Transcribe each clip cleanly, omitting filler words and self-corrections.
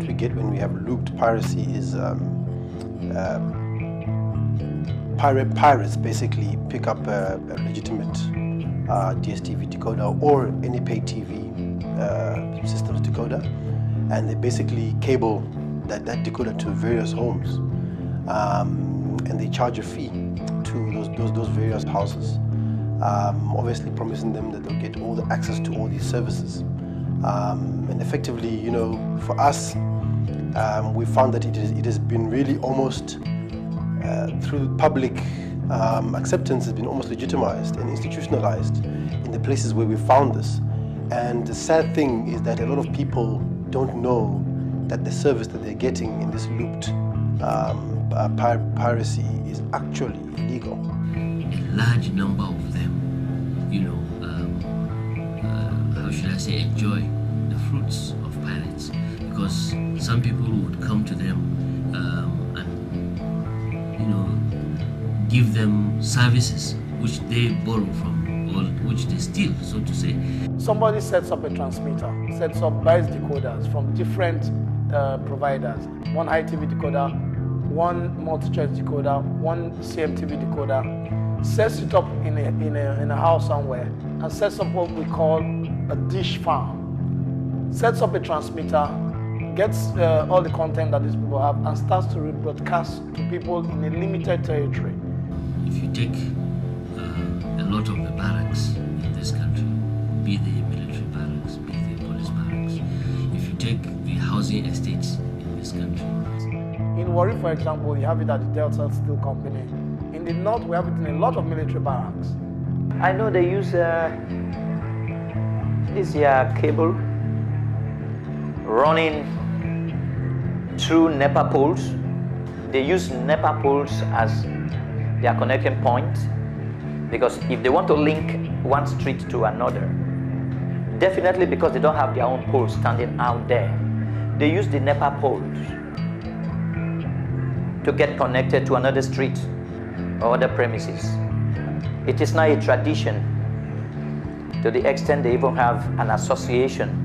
we get when we have looped piracy is pirates basically pick up a legitimate DSTV decoder or any pay TV systems decoder, and they basically cable that decoder to various homes, and they charge a fee to those various houses, obviously promising them that they'll get all the access to all these services. And effectively, you know, for us, we found that it has been really almost through public acceptance, has been almost legitimized and institutionalized in the places where we found this. And the sad thing is that a lot of people don't know that the service that they're getting in this looped piracy is actually illegal. A large number of them, you know, how should I say, enjoy the fruits of pirates, because some people would come to them and, you know, give them services which they borrow from or which they steal, so to say. Somebody sets up a transmitter, buys decoders from different providers, one high TV decoder, one multi-choice decoder, one CMTV decoder, sets it up in a house somewhere, and sets up what we call a dish farm, sets up a transmitter, gets all the content that these people have, and starts to rebroadcast to people in a limited territory. If you take a lot of the barracks in this country, be they military barracks, be they police barracks, if you take the housing estates in this country. In Warri, for example, you have it at the Delta Steel Company. In the north, we have it in a lot of military barracks. I know they use this cable running through NEPA poles. They use NEPA poles as their connecting point, because if they want to link one street to another, definitely because they don't have their own poles standing out there, they use the NEPA poles to get connected to another street or other premises. It is now a tradition, to the extent they even have an association.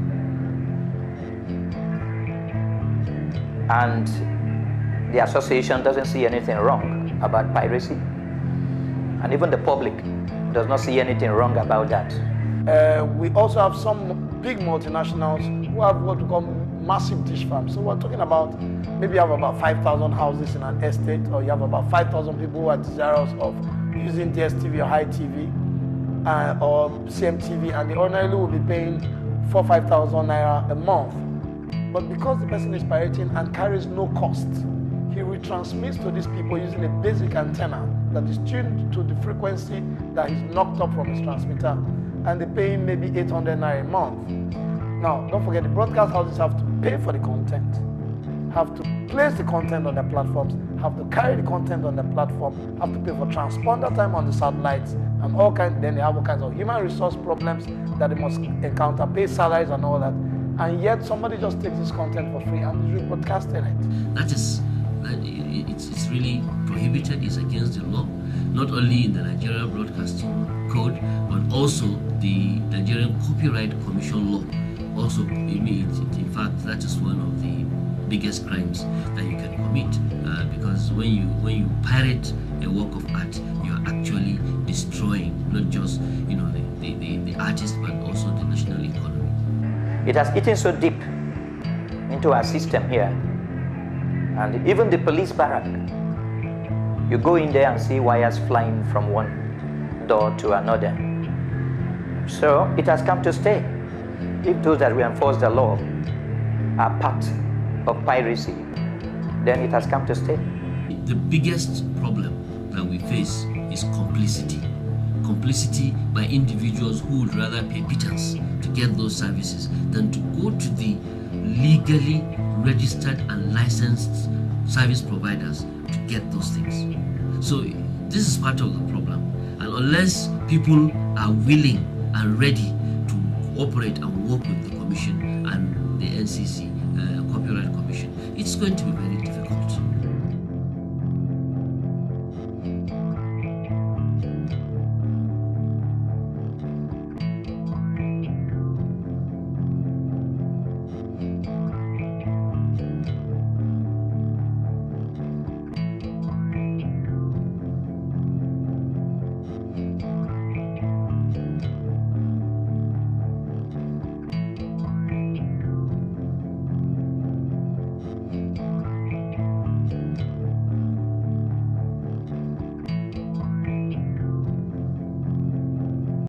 And the association doesn't see anything wrong about piracy. And even the public does not see anything wrong about that. We also have some big multinationals who have what we call massive dish farms. So we're talking about, maybe you have about 5,000 houses in an estate, or you have about 5,000 people who are desirous of using DSTV or high TV or CMTV, and the ordinarily will be paying 4,000 or 5,000 naira a month. But because the person is pirating and carries no cost, he retransmits to these people using a basic antenna that is tuned to the frequency that is knocked up from his transmitter, and they pay him maybe 800 naira a month. Now, don't forget, the broadcast houses have to pay for the content, have to place the content on their platforms, have to carry the content on the platform, have to pay for transponder time on the satellites, and all kinds. Then they have all kinds of human resource problems that they must encounter, pay salaries and all that. And yet somebody just takes this content for free and is rebroadcasting it. That is, it's really prohibited, it's against the law, not only in the Nigerian Broadcasting Code, but also the Nigerian Copyright Commission law. Also, in fact, that is one of the biggest crimes that you can commit, because when you pirate a work of art, you are actually destroying not just the artist, but also the national economy. It has eaten so deep into our system here, and even the police barrack, you go in there and see wires flying from one door to another. So it has come to stay. If those that will enforce the law are part of piracy, then it has come to stay. The biggest problem that we face is complicity. Complicity by individuals who would rather pay pittance to get those services than to go to the legally registered and licensed service providers to get those things. So this is part of the problem. And unless people are willing and ready to operate and work with the Commission and the NCC, Copyright Commission, it's going to be very difficult.